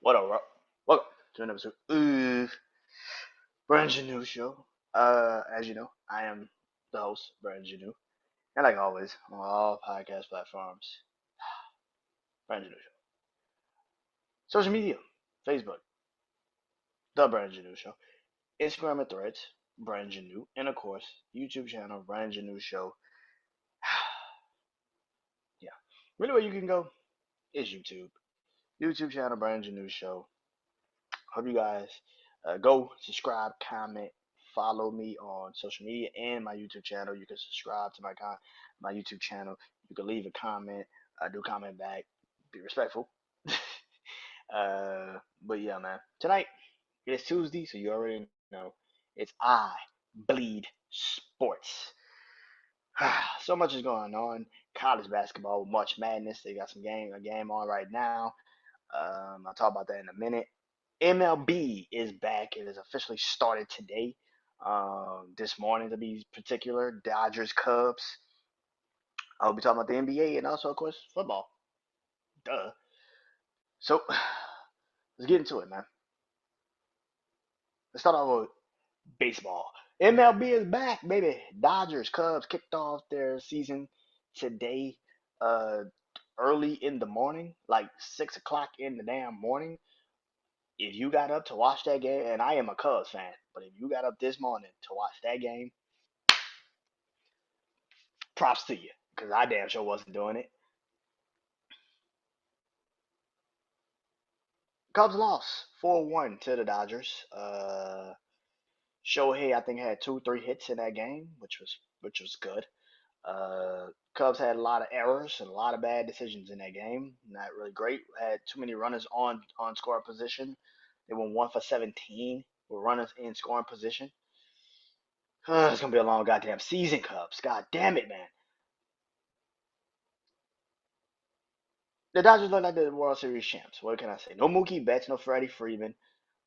What up, bro? Welcome to an episode of BrandonJaneauShow. As you know, I am the host, BrandonJaneau, and like always, on all podcast platforms, BrandonJaneauShow. Social media, Facebook, The BrandonJaneauShow, Instagram and Threads, BrandonJaneau, and of course, YouTube channel, BrandonJaneauShow. Yeah, really where you can go is YouTube. YouTube channel, BrandonJaneauShow. Hope you guys go subscribe, comment, follow me on social media and my YouTube channel. You can subscribe to my YouTube channel. You can leave a comment. Do comment back. Be respectful. But yeah, man. Tonight it is Tuesday, so you already know it's I Bleed Sports. So much is going on. College basketball, March Madness. They got a game on right now. I'll talk about that in a minute. MLB is back. It has officially started today. This morning to be particular. Dodgers, Cubs. I'll be talking about the NBA and also, of course, football. Duh. So let's get into it, man. Let's start off with baseball. MLB is back, baby. Dodgers, Cubs kicked off their season today, uh, early in the morning, like 6 o'clock in the damn morning. If you got up to watch that game, and I am a Cubs fan, but if you got up this morning to watch that game, props to you, because I damn sure wasn't doing it. Cubs lost 4-1 to the Dodgers. Shohei, I think, had two, three hits in that game, which was good. Cubs had a lot of errors and a lot of bad decisions in that game. Not really great. Had too many runners on scoring position. They went 1 for 17 with runners in scoring position. It's gonna be a long goddamn season, Cubs. God damn it, man. The Dodgers look like the World Series champs. What can I say? No Mookie Betts, no Freddie Freeman.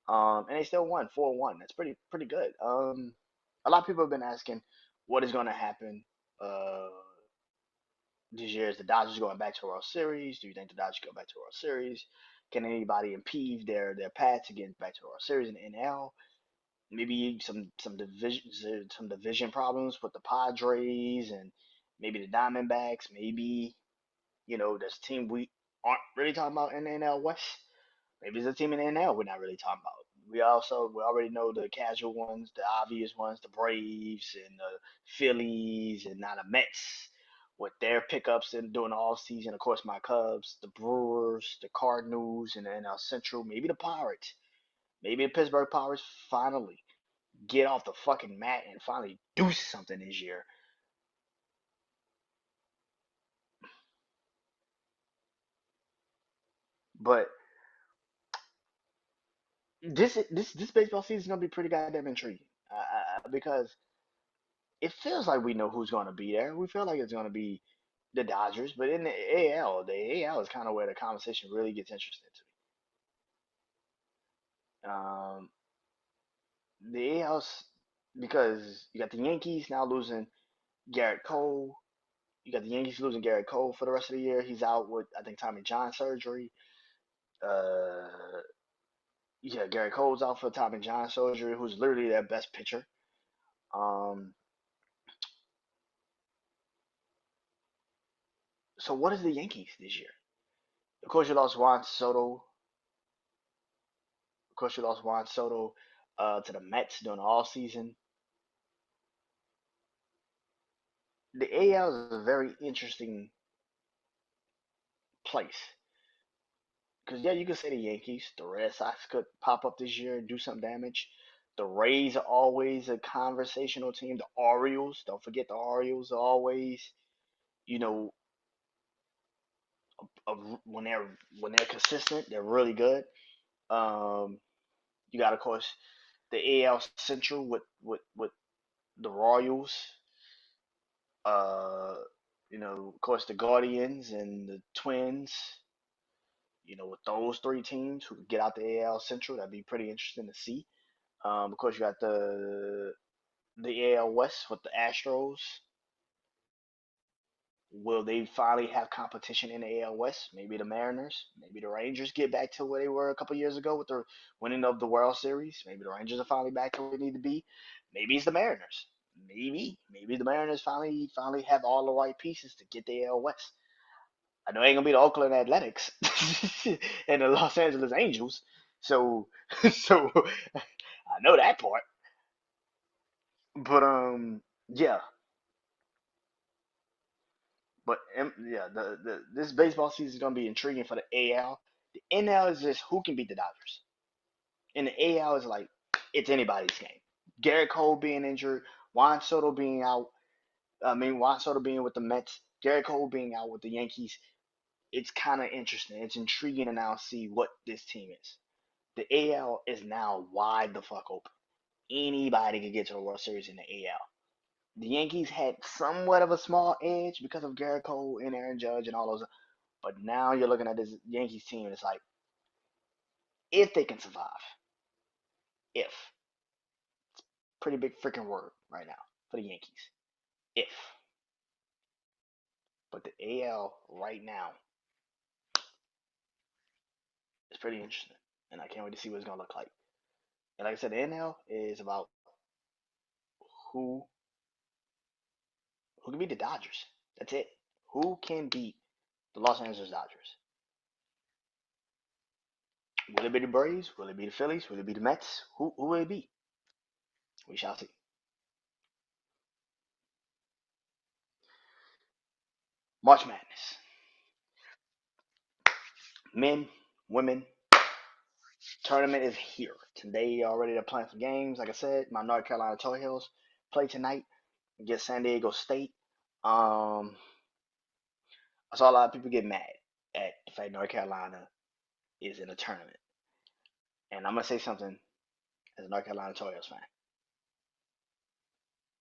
And they still won 4-1. That's pretty good. A lot of people have been asking what is going to happen uh, this year. Is the Dodgers going back to the World Series? Do you think the Dodgers go back to the World Series? Can anybody impede their path to get back to the World Series in the NL? Maybe some division problems with the Padres and maybe the Diamondbacks. Maybe there's a team we aren't really talking about in the NL West. Maybe it's a team in the NL we're not really talking about. We already know the casual ones, the obvious ones, the Braves and the Phillies and now the Mets with their pickups and during the off season. Of course, my Cubs, the Brewers, the Cardinals, and the NL Central. Maybe the Pirates. Maybe the Pittsburgh Pirates finally get off the fucking mat and finally do something this year. But this baseball season is gonna be pretty goddamn intriguing because it feels like we know who's gonna be there. We feel like it's gonna be the Dodgers, but in the AL is kind of where the conversation really gets interesting to me. The AL's because you got the Yankees now losing Garrett Cole. You got the Yankees losing Garrett Cole for the rest of the year. He's out with I think Tommy John surgery. Uh, yeah, Garrett Cole's out for Tommy John surgery, who's literally their best pitcher. Um, so what is the Yankees this year? Of course, you lost Juan Soto. Of course, you lost Juan Soto to the Mets during the all season. The AL is a very interesting place because yeah, you could say the Yankees, the Red Sox could pop up this year and do some damage. The Rays are always a conversational team. The Orioles, don't forget the Orioles are always, you know, when they're consistent, they're really good. Um, you got of course the AL Central with the Royals. Uh, of course, the Guardians and the Twins. With those three teams who could get out the AL Central, that'd be pretty interesting to see. Of course, you got the AL West with the Astros. Will they finally have competition in the AL West? Maybe the Mariners, maybe the Rangers get back to where they were a couple years ago with the winning of the World Series. Maybe the Rangers are finally back to where they need to be. Maybe it's the Mariners. Maybe the Mariners finally have all the right pieces to get the AL West. I know it ain't gonna be the Oakland Athletics and the Los Angeles Angels. So so I know that part. But yeah, but yeah, the this baseball season is gonna be intriguing for the AL. The NL is just who can beat the Dodgers, and the AL is like it's anybody's game. Garrett Cole being injured, Juan Soto being out. Juan Soto being with the Mets, Garrett Cole being out with the Yankees. It's kind of interesting. It's intriguing to now see what this team is. The AL is now wide the fuck open. Anybody could get to the World Series in the AL. The Yankees had somewhat of a small edge because of Garrett Cole and Aaron Judge and all those. But now you're looking at this Yankees team, and it's like if they can survive, if pretty big freaking word right now for the Yankees, if. But the AL right now is pretty interesting, and I can't wait to see what it's gonna look like. And like I said, the NL is about who who can beat the Dodgers. That's it. Who can beat the Los Angeles Dodgers? Will it be the Braves? Will it be the Phillies? Will it be the Mets? Who will it be? We shall see. March Madness. Men, women, tournament is here. Today already they're playing some games. Like I said, my North Carolina Tar Heels play tonight against San Diego State. Um, I saw a lot of people get mad at the fact North Carolina is in a tournament. And I'm gonna say something as a North Carolina Tar Heels fan.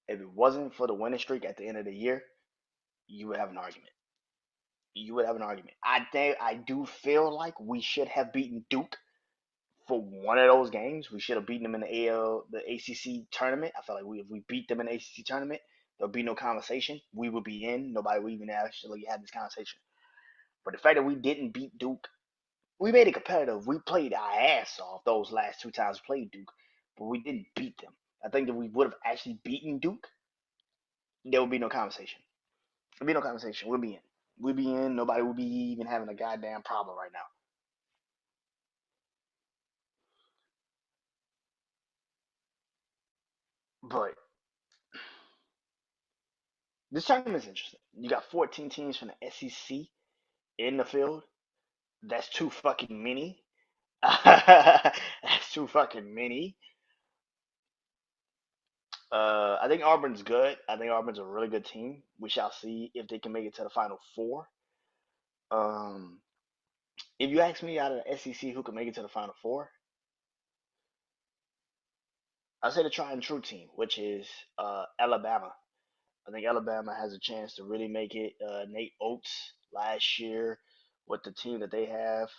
If it wasn't for the winning streak at the end of the year, you would have an argument. You would have an argument. I do feel like we should have beaten Duke for one of those games. We should have beaten them in the ACC tournament. I feel like if we beat them in the ACC tournament, there'll be no conversation. We would be in. Nobody would even actually have this conversation. But the fact that we didn't beat Duke, we made it competitive. We played our ass off those last two times we played Duke, but we didn't beat them. I think that we would have actually beaten Duke, there would be no conversation. There'd be no conversation. We'll be in. We'll be in. Nobody would be even having a goddamn problem right now. But this tournament is interesting. You got 14 teams from the SEC in the field. That's too fucking many. That's too fucking many. I think Auburn's good. I think Auburn's a really good team. We shall see if they can make it to the Final Four. Um, if you ask me out of the SEC who can make it to the Final Four, I say the tried and true team, which is Alabama. I think Alabama has a chance to really make it. Nate Oates last year with the team that they have,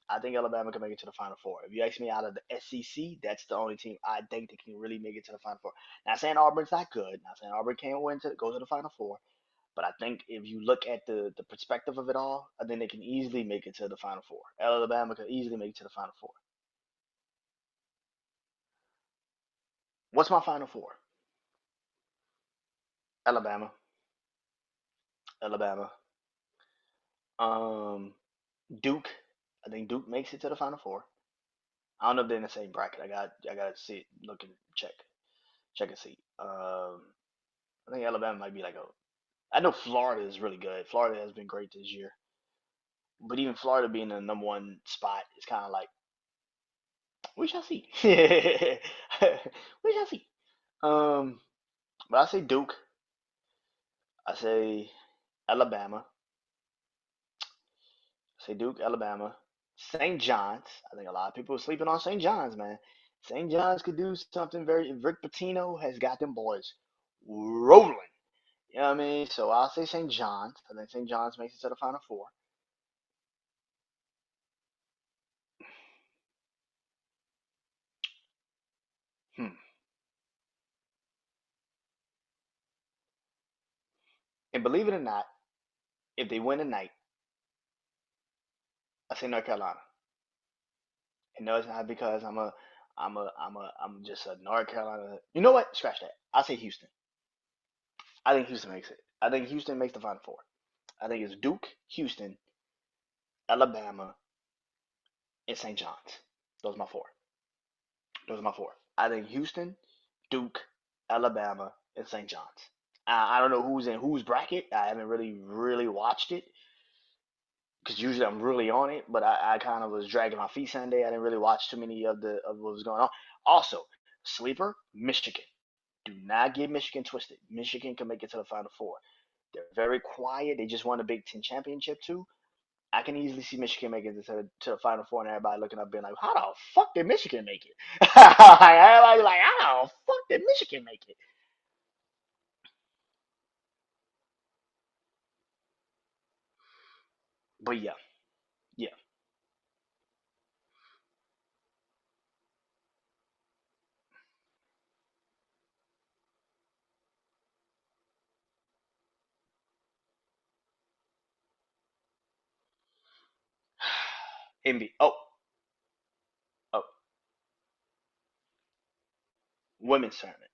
I think Alabama can make it to the Final Four. If you ask me out of the SEC, that's the only team I think that can really make it to the Final Four. Not saying Auburn's not good. Not saying Auburn can't go to the Final Four. But I think if you look at the perspective of it all, I think they can easily make it to the Final Four. Alabama can easily make it to the Final Four. What's my Final Four? Alabama. Alabama. Um, Duke. I think Duke makes it to the Final Four. I don't know if they're in the same bracket. I got to see it, look and check and see. I think Alabama might be like a. I know Florida is really good. Florida has been great this year, but even Florida being in the number one spot is kind of like we shall see. We shall see. Um, but I say Duke. I say Alabama. I say Duke, Alabama. St. John's. I think a lot of people are sleeping on St. John's, man. St. John's could do something very. Rick Pitino has got them boys rolling. You know what I mean? So I'll say St. John's. I think St. John's makes it to the Final Four. Hmm. And believe it or not, if they win tonight, I say North Carolina. And no, it's not because I'm just a North Carolina. You know what? Scratch that. I say Houston. I think Houston makes it. I think Houston makes the Final Four. I think it's Duke, Houston, Alabama, and St. John's. Those are my four. Those are my four. I think Houston, Duke, Alabama, and St. John's. I don't know who's in whose bracket. I haven't really watched it because usually I'm really on it. But I kind of was dragging my feet Sunday. I didn't really watch too many of what was going on. Also, sleeper Michigan. Do not get Michigan twisted. Michigan can make it to the Final Four. They're very quiet. They just won the Big Ten championship too. I can easily see Michigan making it to the Final Four, and everybody looking up being like, "How the fuck did Michigan make it?" Everybody like, "How the fuck did Michigan make it?" But yeah, yeah. NBA. Oh, women's tournament.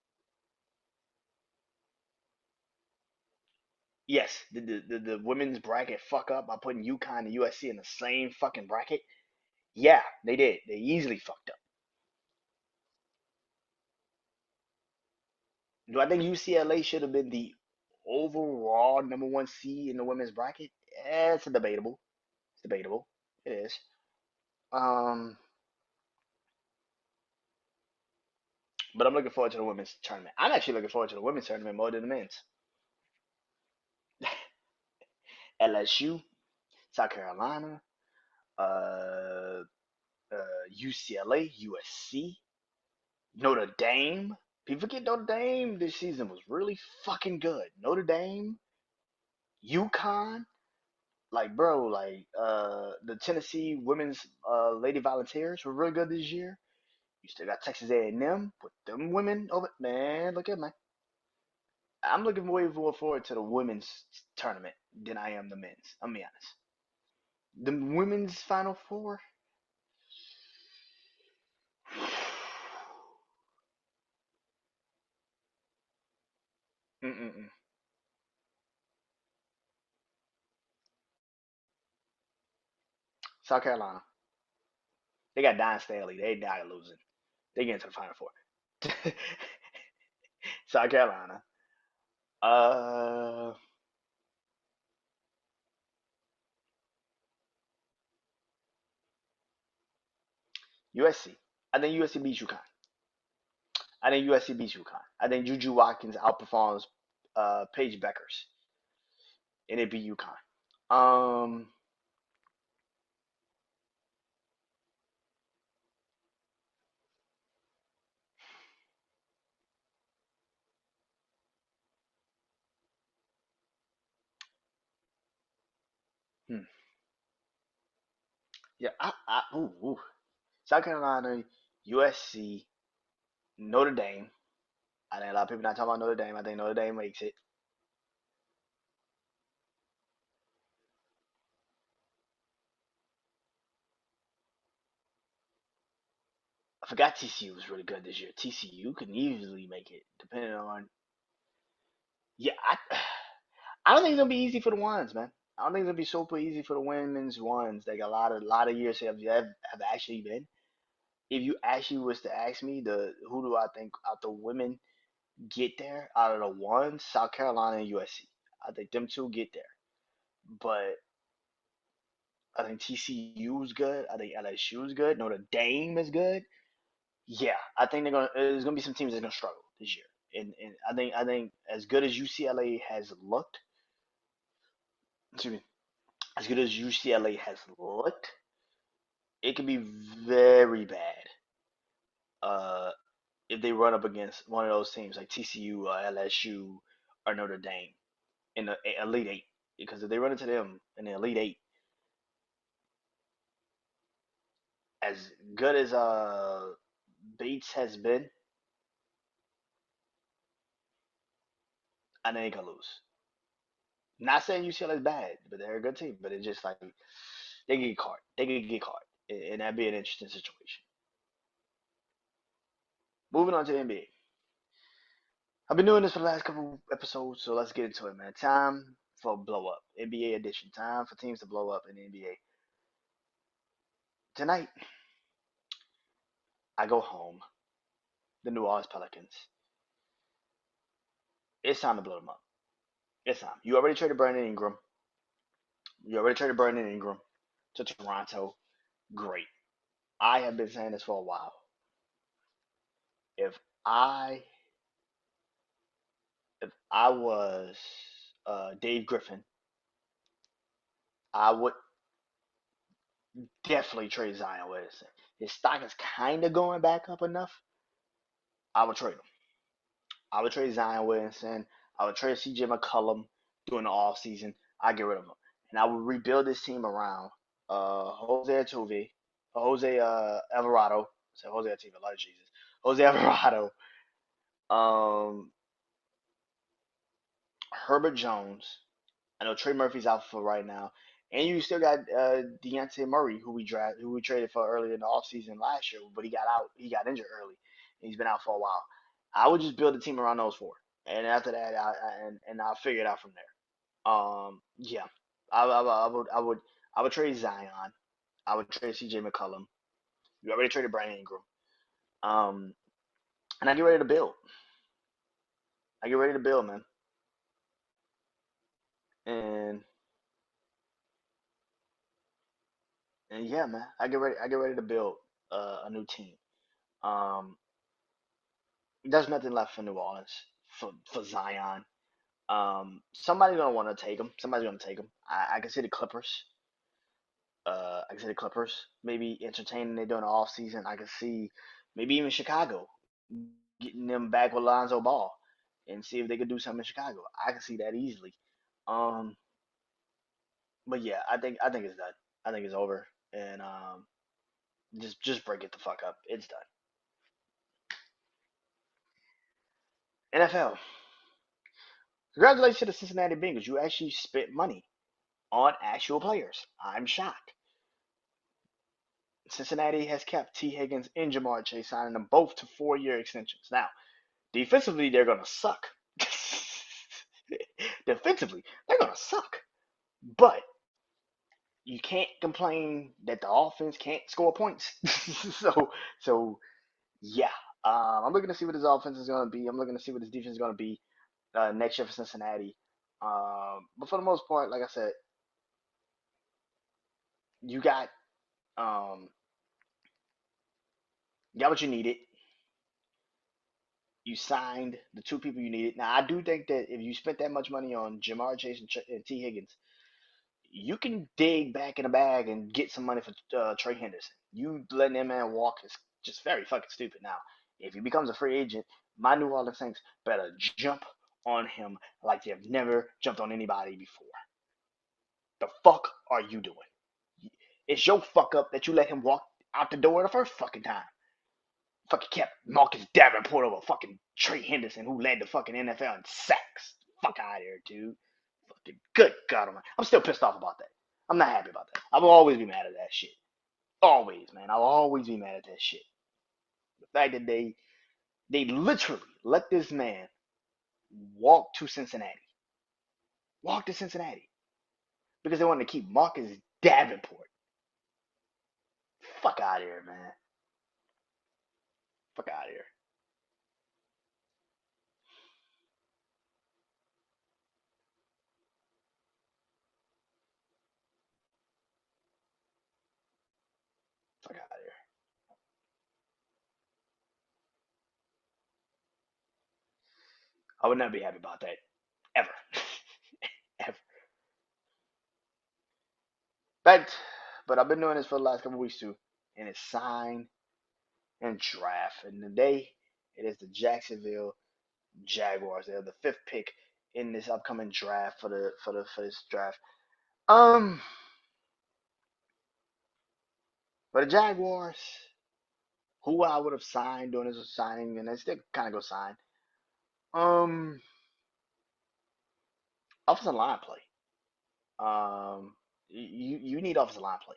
Yes, the women's bracket fuck up by putting UConn and USC in the same fucking bracket. Yeah, they did. They easily fucked up. Do I think UCLA should have been the overall number one seed in the women's bracket? It's debatable. It's debatable. It is. Um, but I'm looking forward to the women's tournament. I'm actually looking forward to the women's tournament more than the men's. LSU, South Carolina, uh, UCLA, USC, Notre Dame. People forget Notre Dame this season was really fucking good. Notre Dame, UConn, like bro, like the Tennessee women's Lady Volunteers were really good this year. You still got Texas A&M with them women over. Man, look at man. I'm looking way more forward to the women's tournament than I am the men's. I'm be honest. The women's Final Four. Mm-mm-mm. South Carolina. They got Don Staley. They not losing. They get into the Final Four. South Carolina. Uh, USC. I think USC beats UConn. I think USC beats UConn. I think Juju Watkins outperforms Paige Beckers, and it beat UConn. Um, hmm. Yeah, ooh. South Carolina, USC, Notre Dame. I think a lot of people not talking about Notre Dame. I think Notre Dame makes it. I forgot TCU was really good this year. TCU can easily make it, depending on. Yeah, I don't think it's gonna be easy for the ones, man. I don't think it's gonna be super easy for the women's ones. Like a lot of years have actually been. If you actually was to ask me, the who do I think out the women get there out of the ones? South Carolina and USC. I think them two get there, but I think TCU is good. I think LSU is good. Notre Dame is good. Yeah, I think they're gonna. There's gonna be some teams that's gonna struggle this year, and I think as good as UCLA has looked, excuse me, as good as UCLA has looked, it can be very bad. Uh, if they run up against one of those teams like TCU or LSU or Notre Dame in the Elite Eight, because if they run into them in the Elite Eight, as good as Bates has been, I think they can lose. Not saying UCLA is bad, but they're a good team. But it's just like they get caught. They could get caught, and that'd be an interesting situation. Moving on to the NBA. I've been doing this for the last couple episodes, so let's get into it, man. Time for blow up. NBA edition. Time for teams to blow up in the NBA. Tonight, I go home. The New Orleans Pelicans. It's time to blow them up. It's time. You already traded Brandon Ingram. You already traded Brandon Ingram to Toronto. Great. I have been saying this for a while. If I if I was Dave Griffin, I would definitely trade Zion Williamson. His stock is kind of going back up enough. I would trade him. I would trade Zion Williamson. I would trade CJ McCollum during the off season. I get rid of him, and I would rebuild this team around Jose Altuve, Jose Alvarado. Say Jose Altuve, Lord Jesus, Jose Alvarado, um, Herbert Jones. I know Trey Murphy's out for right now, and you still got Deontay Murray, who we traded for earlier in the offseason last year, but he got out. He got injured early, and he's been out for a while. I would just build a team around those four, and after that, and I'll figure it out from there. Yeah, I would trade Zion. I would trade CJ McCollum. You already traded Brandon Ingram. Um, and I get ready to build. I get ready to build, man. And and yeah, man. I get ready to build a new team. Um, there's nothing left for New Orleans for Zion. Somebody's gonna want to take him. Somebody's gonna take him. I can see the Clippers. I can see the Clippers maybe entertaining it during the off season. I can see maybe even Chicago getting them back with Lonzo Ball and see if they could do something in Chicago. I can see that easily. Um, but yeah, I think it's done. I think it's over, and just break it the fuck up. It's done. NFL. Congratulations to the Cincinnati Bengals. You actually spent money on actual players. I'm shocked. Cincinnati has kept T. Higgins and Jamar Chase, signing them both to 4-year extensions. Now, defensively, they're gonna suck. Defensively, they're gonna suck. But you can't complain that the offense can't score points. So yeah, I'm looking to see what his offense is gonna be. I'm looking to see what his defense is gonna be next year for Cincinnati. But for the most part, like I said, you got um, you got what you needed. You signed the two people you needed. Now, I do think that if you spent that much money on Jamar Chase and T. Higgins, you can dig back in the bag and get some money for Trey Henderson. You letting that man walk is just very fucking stupid. Now, if he becomes a free agent, my New Orleans Saints better jump on him like they've never jumped on anybody before. The fuck are you doing? It's your fuck up that you let him walk out the door the first fucking time. Fucking kept Marcus Davenport over fucking Trey Henderson, who led the fucking NFL in sacks. Fuck out of here, dude. Fucking good God, I'm still pissed off about that. I'm not happy about that. I will always be mad at that shit. Always, man. I'll always be mad at that shit. The fact that they literally let this man walk to Cincinnati. Walk to Cincinnati. Because they wanted to keep Marcus Davenport. Fuck out of here, man. Fuck out of here. Fuck out of here. I would never be happy about that. Ever. Ever. But I've been doing this for the last couple of weeks too. And it's sign and draft. And today it is the Jacksonville Jaguars. They're the fifth pick in this upcoming draft for this draft. Um, for the Jaguars, who I would have signed during this signing, and they still kind of go sign. Um, offensive line play. You need offensive line play.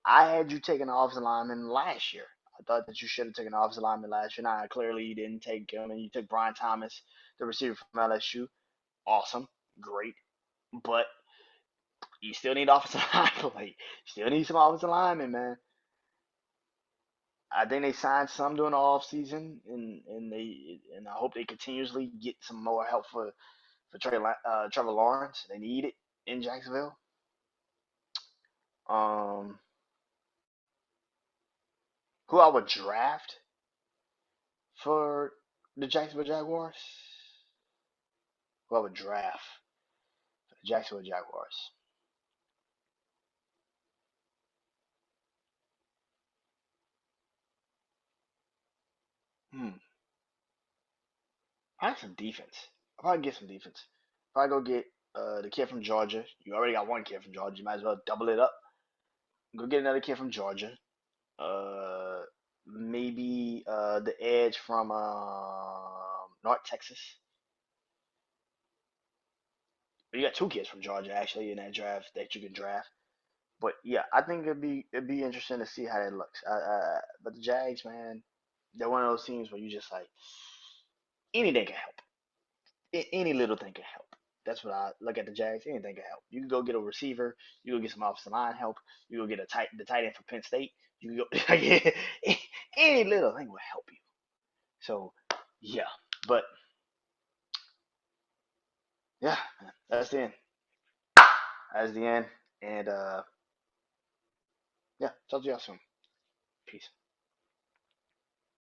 I had you taking an offensive lineman last year. I thought that you should have taken an offensive lineman last year. Now, clearly you didn't take him, and you took Brian Thomas, the receiver from LSU. Awesome, great, but you still need offensive line play. You still need some offensive linemen, man. I think they signed some during the off season, and I hope they continuously get some more help for Trevor Lawrence. They need it in Jacksonville. Um, who I would draft for the Jacksonville Jaguars? Who I would draft for the Jacksonville Jaguars? Hmm. Probably some defense. I'll probably get some defense. Probably go get the kid from Georgia. You already got one kid from Georgia. You might as well double it up. Go get another kid from Georgia. Uh, maybe the edge from North Texas. You got two kids from Georgia actually in that draft that you can draft. But yeah, I think it'd be interesting to see how that looks. But the Jags, man, they're one of those teams where you just like anything can help. Any little thing can help. That's what I look at the Jags. Anything can help. You can go get a receiver. You can go get some offensive line help. You go get the tight end for Penn State. You can go any little thing will help you. So yeah, but yeah, man, that's the end. That's the end. And yeah, talk to y'all soon. Peace.